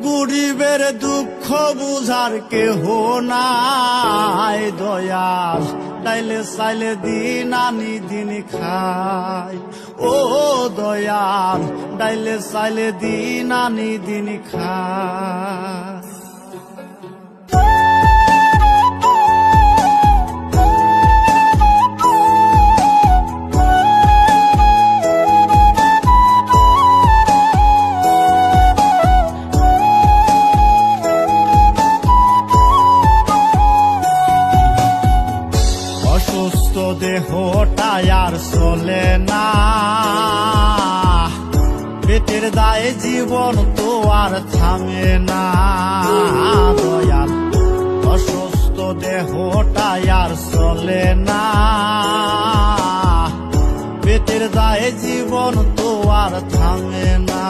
গরিবের দুঃখ বুঝার কেহ নাই, দয়াল ডাইলে চাইলে দিন আনি দিন খাই। ও দয়াল ডাইলে চাইলে দিন আনি দিন খাই। অসুস্থ দেহটাই আর চলে না, পেটের দায়ে জীবন তো আর থামে না, দয়াল অসুস্থ দেহটাই আর চলে না, পেটের দায়ে জীবন তো আর থামে না।